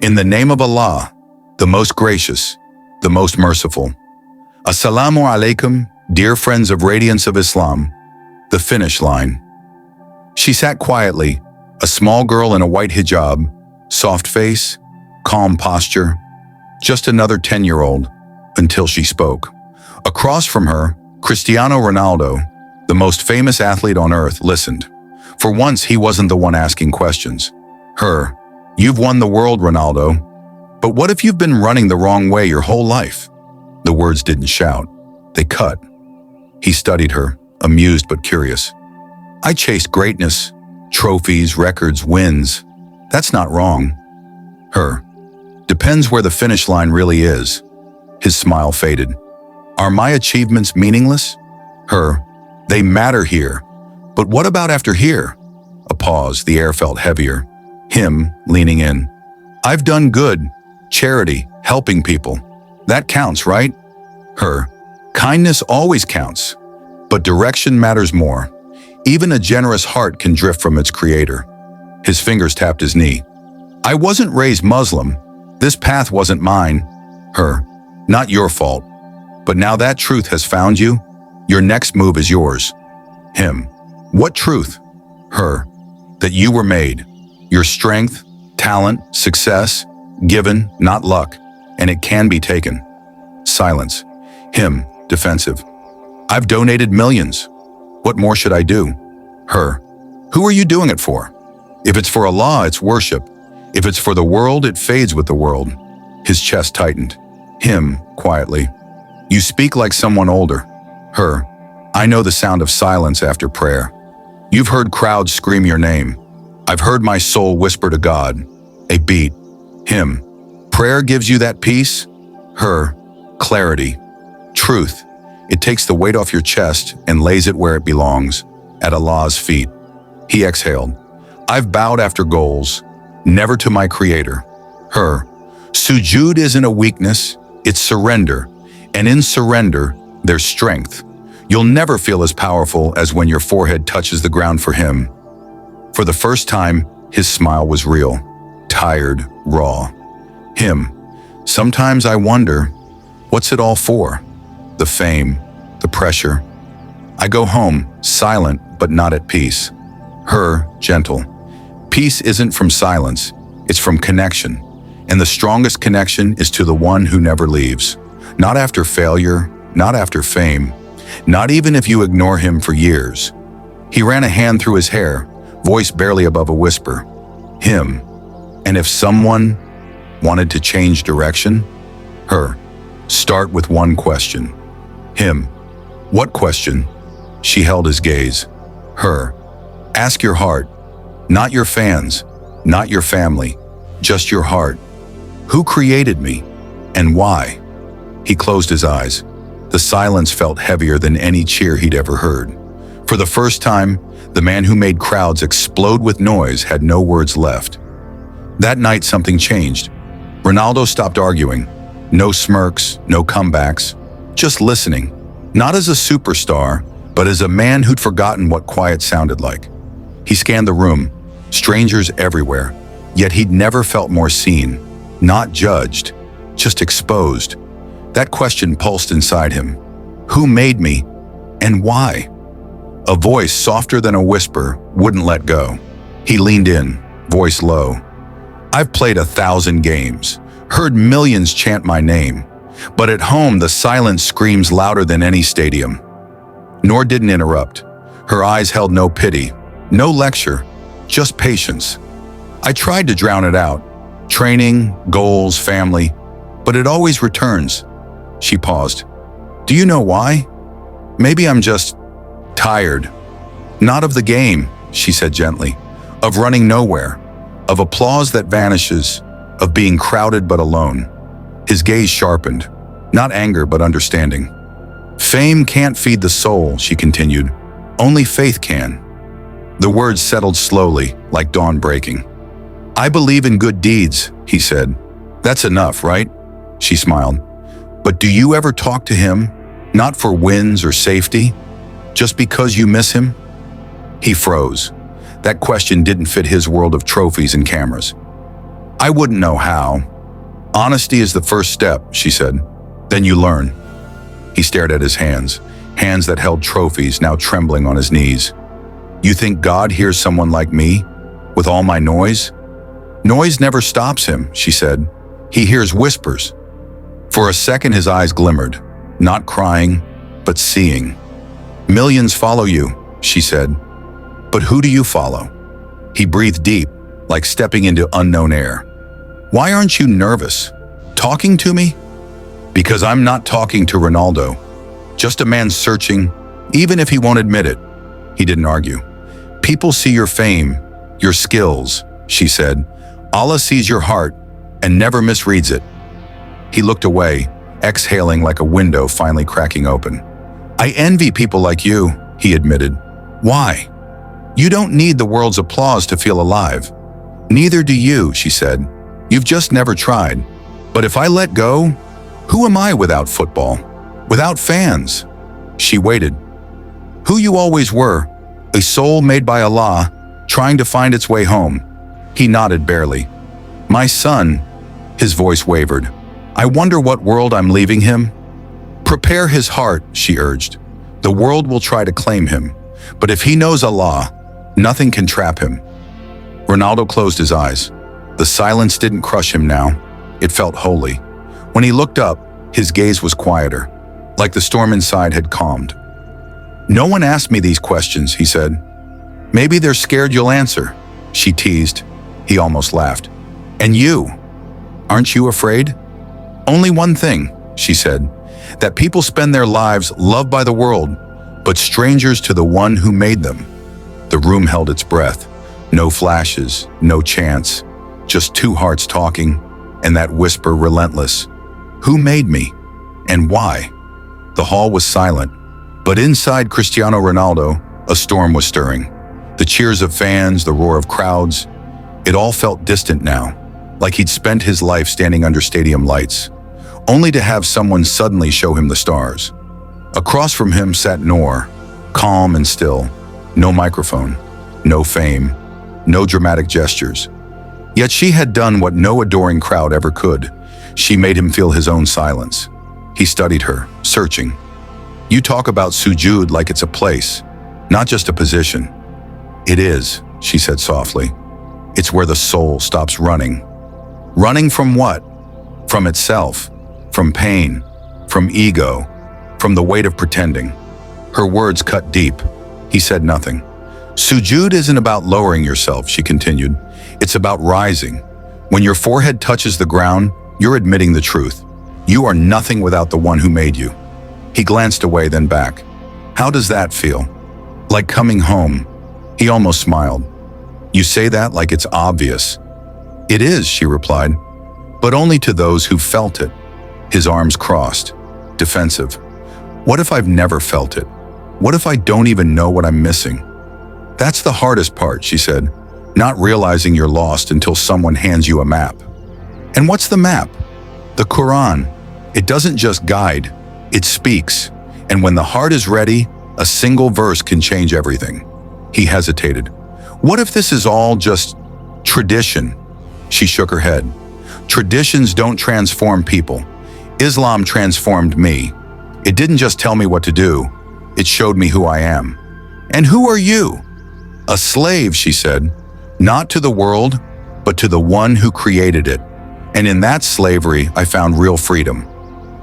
In the name of Allah, the most gracious, the most merciful. Assalamu alaikum, dear friends of Radiance of Islam, the finish line. She sat quietly, a small girl in a white hijab, soft face, calm posture, just another 10-year-old, until she spoke. Across from her, Cristiano Ronaldo, the most famous athlete on earth, listened. For once, he wasn't the one asking questions. Her, "You've won the world, Ronaldo. But what if you've been running the wrong way your whole life?" The words didn't shout. They cut. He studied her, amused but curious. "I chased greatness, trophies, records, wins. That's not wrong." Her, "Depends where the finish line really is." His smile faded. "Are my achievements meaningless?" Her, "They matter here. But what about after here?" A pause, the air felt heavier. Him, leaning in. "I've done good, charity, helping people. That counts, right?" Her, "Kindness always counts. But direction matters more. Even a generous heart can drift from its creator." His fingers tapped his knee. "I wasn't raised Muslim. This path wasn't mine." Her, "Not your fault. But now that truth has found you, your next move is yours." Him, "What truth?" Her, "That you were made. Your strength, talent, success, given, not luck, and it can be taken." Silence. Him, defensive. "I've donated millions. What more should I do?" Her, "Who are you doing it for? If it's for Allah, it's worship. If it's for the world, it fades with the world." His chest tightened. Him, quietly. "You speak like someone older." Her, "I know the sound of silence after prayer. You've heard crowds scream your name. I've heard my soul whisper to God. A beat." Him, "Prayer gives you that peace?" Her, "Clarity. Truth. It takes the weight off your chest and lays it where it belongs, at Allah's feet." He exhaled. "I've bowed after goals, never to my creator." Her, "Sujood isn't a weakness, it's surrender. And in surrender, there's strength. You'll never feel as powerful as when your forehead touches the ground for him." For the first time, his smile was real, tired, raw. Him, "Sometimes I wonder, what's it all for? The fame, the pressure. I go home, silent but not at peace." Her, gentle. "Peace isn't from silence, it's from connection. And the strongest connection is to the one who never leaves. Not after failure, not after fame, not even if you ignore him for years." He ran a hand through his hair, voice barely above a whisper. Him, "And if someone wanted to change direction?" Her, "Start with one question." Him, "What question?" She held his gaze. Her, "Ask your heart. Not your fans, not your family, just your heart. Who created me, and why?" He closed his eyes. The silence felt heavier than any cheer he'd ever heard. For the first time, the man who made crowds explode with noise had no words left. That night, something changed. Ronaldo stopped arguing. No smirks, no comebacks, just listening. Not as a superstar, but as a man who'd forgotten what quiet sounded like. He scanned the room, strangers everywhere, yet he'd never felt more seen, not judged, just exposed. That question pulsed inside him. Who made me, and why? A voice softer than a whisper wouldn't let go. He leaned in, voice low. "I've played 1,000 games, heard millions chant my name, but at home the silence screams louder than any stadium." Noor didn't interrupt. Her eyes held no pity, no lecture, just patience. "I tried to drown it out. Training, goals, family, but it always returns." She paused. "Do you know why? Maybe I'm just tired. Not of the game," she said gently, "of running nowhere, of applause that vanishes, of being crowded but alone." His gaze sharpened, not anger but understanding. "Fame can't feed the soul," she continued. "Only faith can." The words settled slowly, like dawn breaking. "I believe in good deeds," he said. "That's enough, right?" She smiled. "But do you ever talk to him, not for wins or safety, just because you miss him?" He froze. That question didn't fit his world of trophies and cameras. I wouldn't know how. Honesty is the first step, she said. Then you learn. He stared at his hands, hands that held trophies now trembling on his knees. You think God hears someone like me, with all my noise? Noise never stops him, she said. He hears whispers. For a second his eyes glimmered, not crying, but seeing. Millions follow you, she said. But who do you follow? He breathed deep, like stepping into unknown air. Why aren't you nervous? Talking to me? Because I'm not talking to Ronaldo. Just a man searching, even if he won't admit it. He didn't argue. People see your fame, your skills, she said. Allah sees your heart and never misreads it. He looked away, exhaling like a window finally cracking open. I envy people like you, he admitted. Why? You don't need the world's applause to feel alive. Neither do you, she said. You've just never tried. But if I let go, who am I without football? Without fans? She waited. Who you always were, a soul made by Allah, trying to find its way home. He nodded barely. My son, his voice wavered. I wonder what world I'm leaving him? Prepare his heart, she urged. The world will try to claim him, but if he knows Allah, nothing can trap him. Ronaldo closed his eyes. The silence didn't crush him now. It felt holy. When he looked up, his gaze was quieter, like the storm inside had calmed. No one asked me these questions, he said. Maybe they're scared you'll answer, she teased. He almost laughed. And you? Aren't you afraid? Only one thing, she said, that people spend their lives loved by the world, but strangers to the one who made them. The room held its breath. No flashes, no chants, just two hearts talking, and that whisper relentless. Who made me? And why? The hall was silent, but inside Cristiano Ronaldo, a storm was stirring. The cheers of fans, the roar of crowds, it all felt distant now, like he'd spent his life standing under stadium lights, only to have someone suddenly show him the stars. Across from him sat Noor, calm and still, no microphone, no fame, no dramatic gestures. Yet she had done what no adoring crowd ever could. She made him feel his own silence. He studied her, searching. You talk about sujud like it's a place, not just a position. It is, she said softly. It's where the soul stops running. Running from what? From itself, from pain, from ego, from the weight of pretending. Her words cut deep. He said nothing. Sujud isn't about lowering yourself, she continued. It's about rising. When your forehead touches the ground, you're admitting the truth. You are nothing without the one who made you. He glanced away, then back. How does that feel? Like coming home. He almost smiled. You say that like it's obvious. It is, she replied, but only to those who felt it. His arms crossed, defensive. What if I've never felt it? What if I don't even know what I'm missing? That's the hardest part, she said, not realizing you're lost until someone hands you a map. And what's the map? The Quran. It doesn't just guide, it speaks. And when the heart is ready, a single verse can change everything. He hesitated. What if this is all just tradition? She shook her head. Traditions don't transform people. Islam transformed me. It didn't just tell me what to do, it showed me who I am. And who are you? A slave, she said, not to the world, but to the one who created it. And in that slavery, I found real freedom.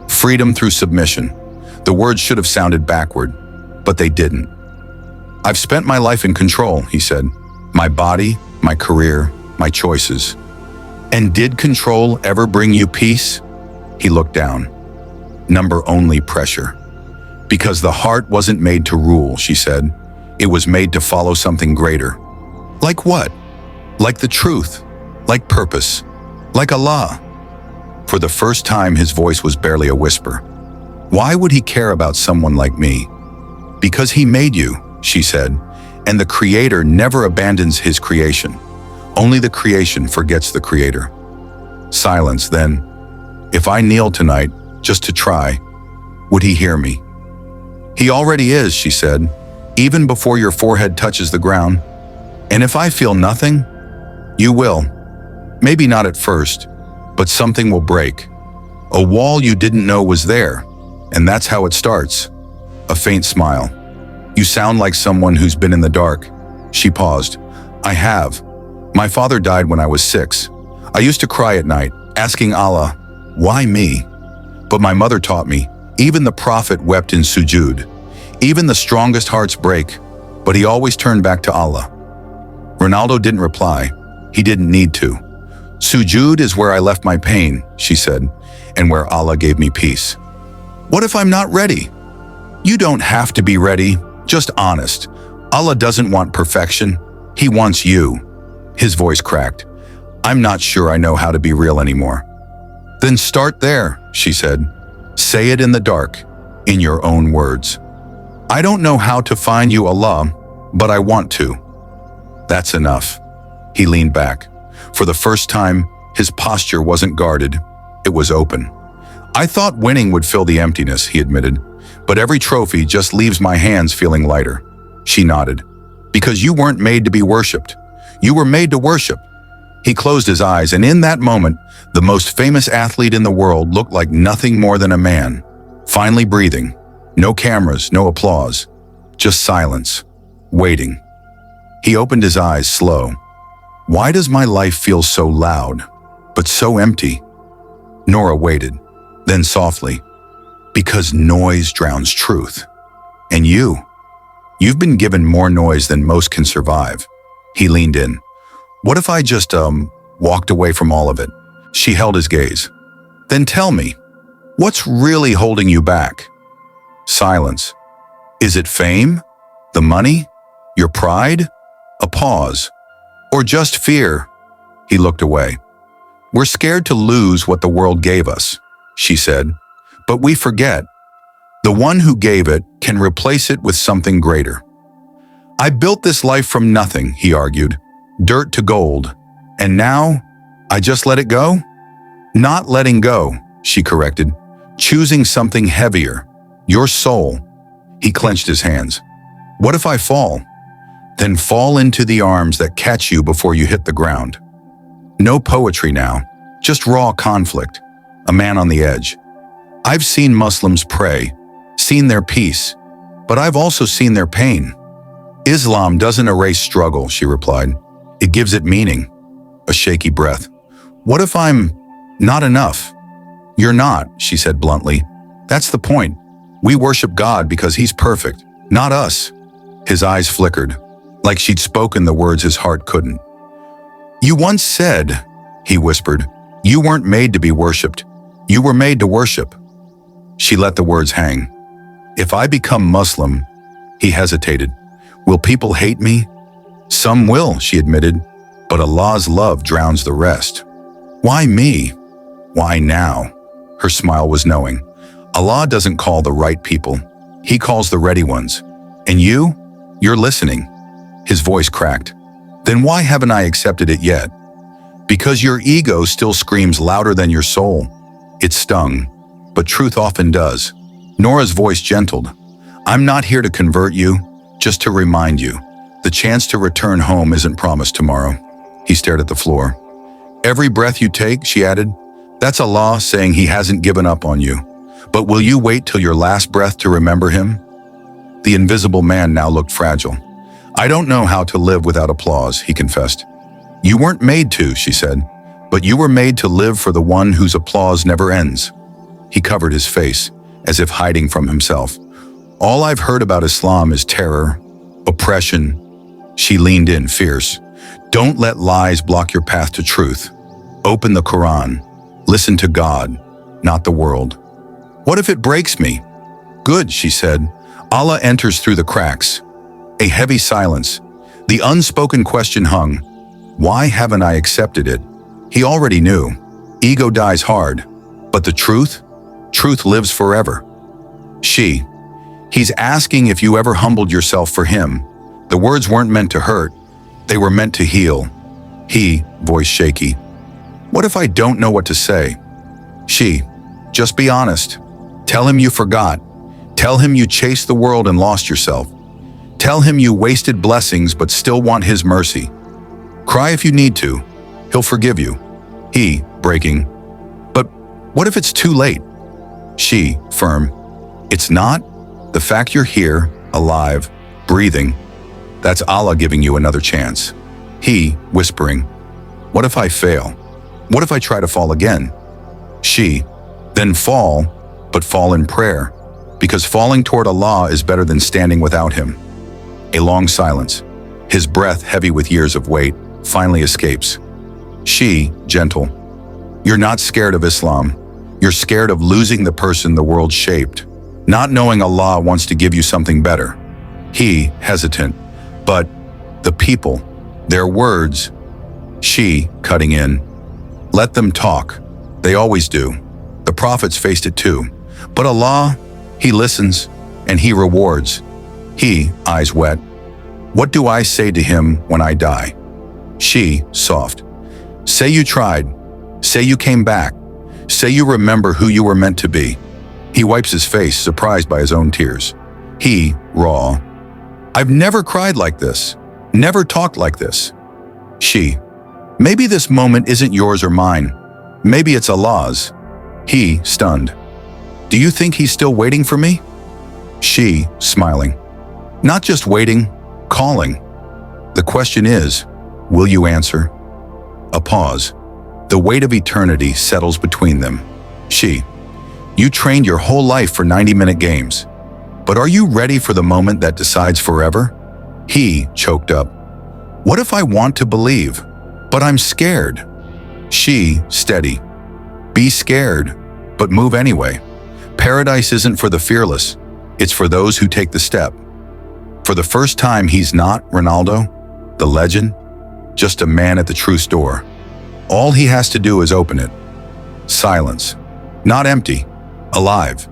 Freedom through submission. The words should have sounded backward, but they didn't. I've spent my life in control, he said. My body, my career, my choices. And did control ever bring you peace? He looked down. Number only pressure. Because the heart wasn't made to rule, she said. It was made to follow something greater. Like what? Like the truth. Like purpose. Like Allah. For the first time, his voice was barely a whisper. Why would he care about someone like me? Because he made you, she said, and the Creator never abandons his creation. Only the creation forgets the Creator. Silence, then. If I kneel tonight, just to try, would he hear me? He already is, she said, even before your forehead touches the ground. And if I feel nothing, you will. Maybe not at first, but something will break. A wall you didn't know was there, and that's how it starts. A faint smile. You sound like someone who's been in the dark. She paused. I have. My father died when I was 6. I used to cry at night, asking Allah, why me? But my mother taught me, even the prophet wept in sujud. Even the strongest hearts break, but he always turned back to Allah. Ronaldo didn't reply. He didn't need to. Sujud is where I left my pain, she said, and where Allah gave me peace. What if I'm not ready? You don't have to be ready, just honest. Allah doesn't want perfection. He wants you. His voice cracked. I'm not sure I know how to be real anymore. Then start there, she said. Say it in the dark, in your own words. I don't know how to find you, Allah, but I want to. That's enough. He leaned back. For the first time, his posture wasn't guarded. It was open. I thought winning would fill the emptiness, he admitted, but every trophy just leaves my hands feeling lighter. She nodded. Because you weren't made to be worshipped. You were made to worship. He closed his eyes, and in that moment, the most famous athlete in the world looked like nothing more than a man, finally breathing. No cameras, no applause, just silence, waiting. He opened his eyes slow. Why does my life feel so loud, but so empty? Nora waited, then softly, because noise drowns truth. And you've been given more noise than most can survive. He leaned in. What if I just, walked away from all of it? She held his gaze. Then tell me, what's really holding you back? Silence. Is it fame? The money? Your pride? A pause? Or just fear? He looked away. We're scared to lose what the world gave us, she said. But we forget. The one who gave it can replace it with something greater. I built this life from nothing, he argued. Dirt to gold. And now, I just let it go? Not letting go, she corrected. Choosing something heavier. Your soul. He clenched his hands. What if I fall? Then fall into the arms that catch you before you hit the ground. No poetry now, just raw conflict. A man on the edge. I've seen Muslims pray, seen their peace, but I've also seen their pain. Islam doesn't erase struggle, she replied. It gives it meaning. A shaky breath. What if I'm not enough? You're not, she said bluntly. That's the point. We worship God because he's perfect, not us. His eyes flickered, like she'd spoken the words his heart couldn't. You once said, he whispered, you weren't made to be worshipped. You were made to worship. She let the words hang. If I become Muslim, he hesitated. Will people hate me? Some will, she admitted, but Allah's love drowns the rest. Why me? Why now? Her smile was knowing. Allah doesn't call the right people. He calls the ready ones. And you're listening. His voice cracked. Then why haven't I accepted it yet? Because your ego still screams louder than your soul. It stung, but truth often does. Nora's voice gentled. I'm not here to convert you, just to remind you. The chance to return home isn't promised tomorrow. He stared at the floor. Every breath you take, she added, that's Allah saying he hasn't given up on you. But will you wait till your last breath to remember him? The invisible man now looked fragile. I don't know how to live without applause, he confessed. You weren't made to, she said, but you were made to live for the one whose applause never ends. He covered his face, as if hiding from himself. All I've heard about Islam is terror, oppression. She leaned in, fierce. Don't let lies block your path to truth. Open the Quran. Listen to God, not the world. What if it breaks me? Good, she said. Allah enters through the cracks. A heavy silence. The unspoken question hung. Why haven't I accepted it? He already knew. Ego dies hard. But the truth? Truth lives forever. He's asking if you ever humbled yourself for him. The words weren't meant to hurt. They were meant to heal. He, voice shaky. What if I don't know what to say? Just be honest. Tell him you forgot. Tell him you chased the world and lost yourself. Tell him you wasted blessings but still want his mercy. Cry if you need to. He'll forgive you. He, breaking, "But what if it's too late?" She, firm, "It's not. The fact you're here, alive, breathing, that's Allah giving you another chance." He, whispering, "What if I fail? What if I try to fall again?" She, "Then fall, but fall in prayer, because falling toward Allah is better than standing without Him." A long silence. His breath, heavy with years of weight, finally escapes. She, gentle, "You're not scared of Islam. You're scared of losing the person the world shaped, not knowing Allah wants to give you something better." He, hesitant, "But the people, their words." She, cutting in, "Let them talk. They always do. The prophets faced it too. But Allah, He listens and He rewards." He, eyes wet, "What do I say to Him when I die?" She, soft, "Say you tried. Say you came back. Say you remember who you were meant to be." He wipes his face, surprised by his own tears. He, raw, "I've never cried like this. Never talked like this." She, "Maybe this moment isn't yours or mine. Maybe it's Allah's." He, stunned, "Do you think He's still waiting for me?" She, smiling, "Not just waiting, calling. The question is, will you answer?" A pause. The weight of eternity settles between them. She, "You trained your whole life for 90-minute games. But are you ready for the moment that decides forever?" He, choked up, "What if I want to believe, but I'm scared?" She, steady, "Be scared, but move anyway. Paradise isn't for the fearless. It's for those who take the step." For the first time, he's not Ronaldo, the legend, just a man at the truth's door. All he has to do is open it. Silence. Not empty. Alive.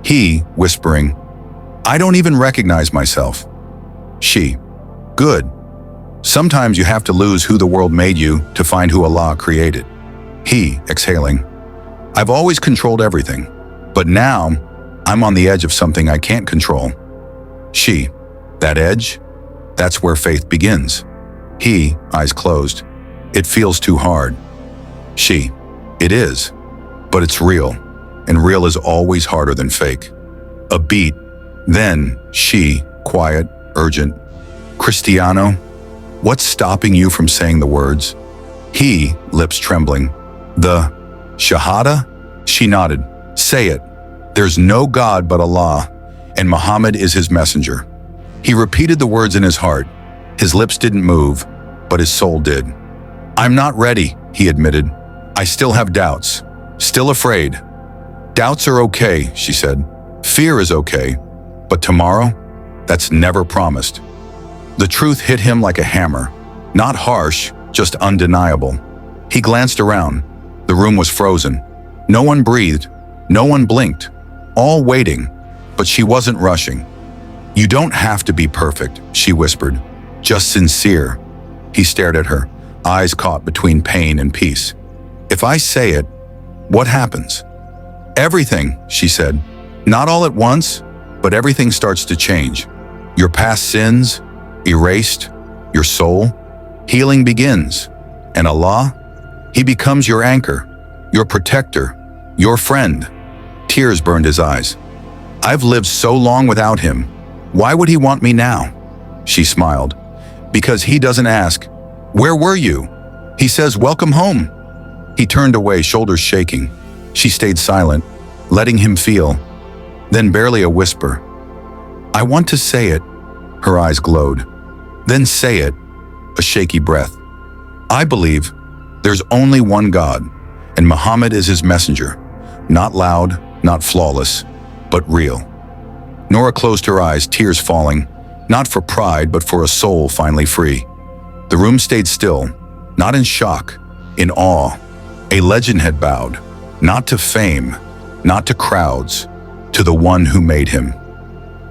He, whispering, "I don't even recognize myself." She, "Good. Sometimes you have to lose who the world made you to find who Allah created." He, exhaling, "I've always controlled everything, but now I'm on the edge of something I can't control." She, "That edge? That's where faith begins." He, eyes closed, "It feels too hard." She, "It is, but it's real, and real is always harder than fake." A beat. Then she, quiet, urgent, "Cristiano, what's stopping you from saying the words?" He, lips trembling, "The Shahada?" She nodded. "Say it. There's no God but Allah, and Muhammad is His messenger." He repeated the words in his heart. His lips didn't move, but his soul did. "I'm not ready," he admitted. "I still have doubts. Still afraid." "Doubts are okay," she said. "Fear is okay. But tomorrow? That's never promised." The truth hit him like a hammer. Not harsh, just undeniable. He glanced around. The room was frozen. No one breathed. No one blinked. All waiting. But she wasn't rushing. "You don't have to be perfect," she whispered. "Just sincere." He stared at her, eyes caught between pain and peace. "If I say it, what happens?" "Everything," she said. "Not all at once, but everything starts to change. Your past sins, erased, your soul, healing begins. And Allah, He becomes your anchor, your protector, your friend." Tears burned his eyes. "I've lived so long without Him. Why would He want me now?" She smiled. "Because He doesn't ask, 'Where were you?' He says, 'Welcome home.'" He turned away, shoulders shaking. She stayed silent, letting him feel. Then barely a whisper, "I want to say it." Her eyes glowed. "Then say it." A shaky breath. "I believe there's only one God, and Muhammad is His messenger. Not loud, not flawless, but real." Nora closed her eyes, tears falling, not for pride, but for a soul finally free. The room stayed still, not in shock, in awe. A legend had bowed, not to fame, not to crowds, to the one who made him.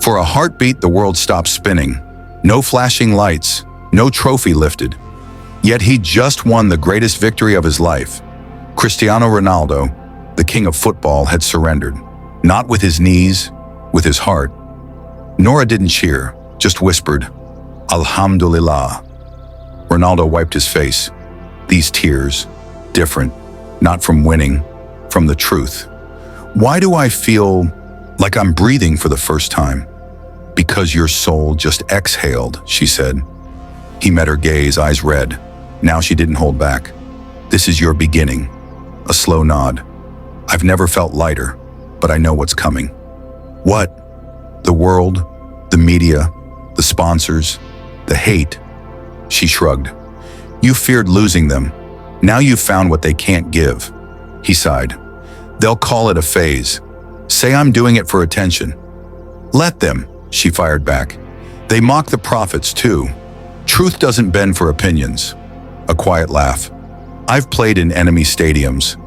For a heartbeat, the world stopped spinning. No flashing lights, no trophy lifted. Yet he just won the greatest victory of his life. Cristiano Ronaldo, the king of football, had surrendered, not with his knees, with his heart. Nora didn't cheer, just whispered, "Alhamdulillah." Ronaldo wiped his face. These tears, different, not from winning, from the truth. Why do I feel like I'm breathing for the first time? Because your soul just exhaled, she said. He met her gaze, eyes red. Now she didn't hold back. This is your beginning. A slow nod. I've never felt lighter, but I know what's coming. What? The world, the media, the sponsors, the hate. She shrugged. You feared losing them. Now you've found what they can't give. He sighed. They'll call it a phase. Say I'm doing it for attention. Let them, she fired back. They mock the prophets too. Truth doesn't bend for opinions. A quiet laugh. I've played in enemy stadiums.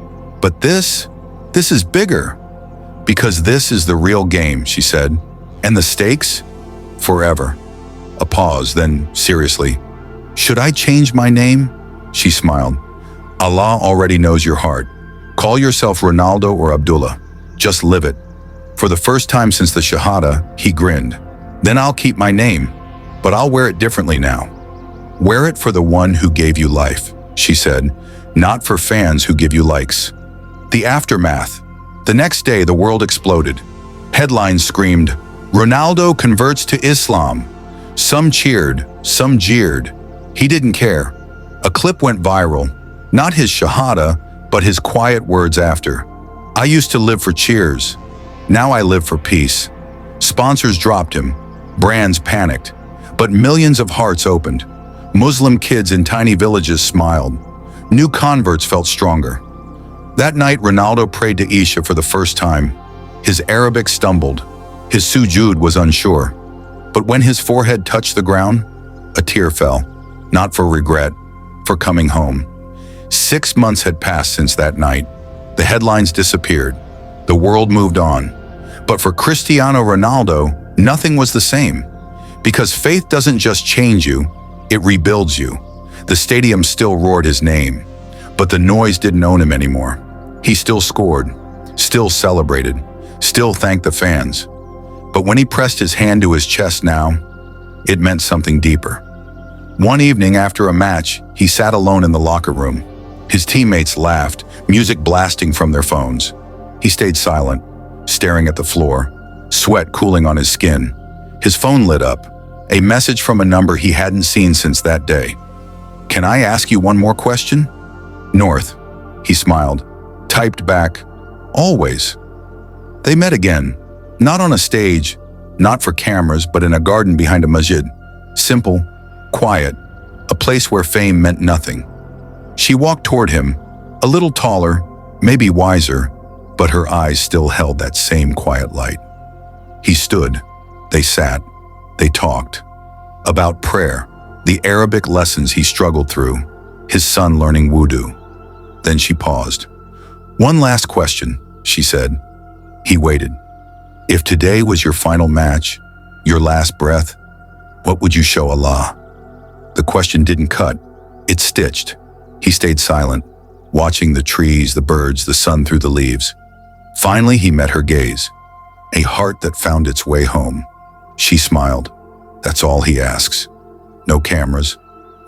But this is bigger. Because this is the real game, she said. And the stakes? Forever. A pause, then seriously. Should I change my name? She smiled. Allah already knows your heart. Call yourself Ronaldo or Abdullah. Just live it. For the first time since the Shahada, he grinned. Then I'll keep my name, but I'll wear it differently now. Wear it for the one who gave you life, she said, not for fans who give you likes. The aftermath. The next day, the world exploded. Headlines screamed, Ronaldo converts to Islam. Some cheered, some jeered. He didn't care. A clip went viral. Not his Shahada, but his quiet words after. I used to live for cheers. Now I live for peace. Sponsors dropped him. Brands panicked. But millions of hearts opened. Muslim kids in tiny villages smiled. New converts felt stronger. That night, Ronaldo prayed to Isha for the first time. His Arabic stumbled. His sujud was unsure. But when his forehead touched the ground, a tear fell. Not for regret, for coming home. 6 months had passed since that night. The headlines disappeared. The world moved on. But for Cristiano Ronaldo, nothing was the same. Because faith doesn't just change you, it rebuilds you. The stadium still roared his name, but the noise didn't own him anymore. He still scored, still celebrated, still thanked the fans. But when he pressed his hand to his chest now, it meant something deeper. One evening after a match, he sat alone in the locker room. His teammates laughed, music blasting from their phones. He stayed silent, staring at the floor, sweat cooling on his skin. His phone lit up, a message from a number he hadn't seen since that day. Can I ask you one more question? North, he smiled, typed back, always. They met again, not on a stage, not for cameras, but in a garden behind a masjid. Simple, quiet, a place where fame meant nothing. She walked toward him, a little taller, maybe wiser, but her eyes still held that same quiet light. He stood, they sat, they talked. About prayer, the Arabic lessons he struggled through, his son learning wudu. Then she paused. One last question, she said. He waited. If today was your final match, your last breath, what would you show Allah? The question didn't cut, it stitched. He stayed silent, watching the trees, the birds, the sun through the leaves. Finally, he met her gaze, a heart that found its way home. She smiled. That's all he asks. No cameras,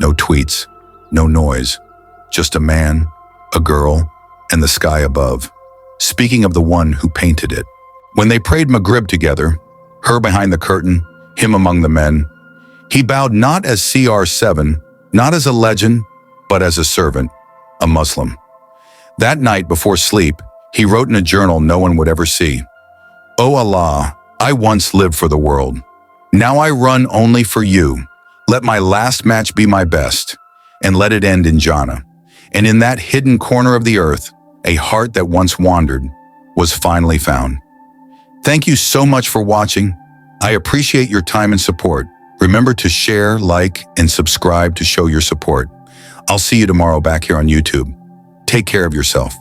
no tweets, no noise. Just a man, a girl, and the sky above. Speaking of the one who painted it. When they prayed Maghrib together, her behind the curtain, him among the men, he bowed not as CR7, not as a legend, but as a servant, a Muslim. That night before sleep, he wrote in a journal no one would ever see. O Allah, I once lived for the world. Now I run only for you. Let my last match be my best, and let it end in Jannah. And in that hidden corner of the earth, a heart that once wandered was finally found. Thank you so much for watching. I appreciate your time and support. Remember to share, like, and subscribe to show your support. I'll see you tomorrow back here on YouTube. Take care of yourself.